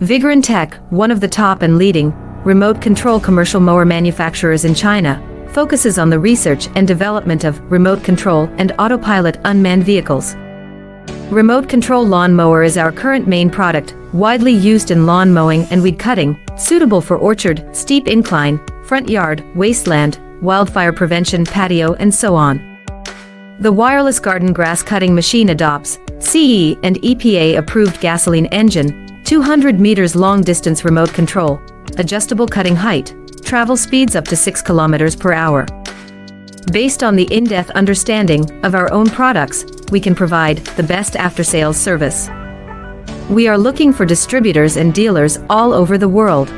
Vigran Tech, one of the top and leading remote control commercial mower manufacturers in China, focuses on the research and development of remote control and autopilot unmanned vehicles. Remote control lawn mower is our current main product, widely used in lawn mowing and weed cutting, suitable for orchard, steep incline, front yard, wasteland, wildfire prevention, patio, and so on. The wireless garden grass cutting machine adopts CE and EPA-approved gasoline engine, 200 meters long-distance remote control, adjustable cutting height, travel speeds up to 6 kilometers per hour. Based on the in-depth understanding of our own products, we can provide the best after-sales service. We are looking for distributors and dealers all over the world.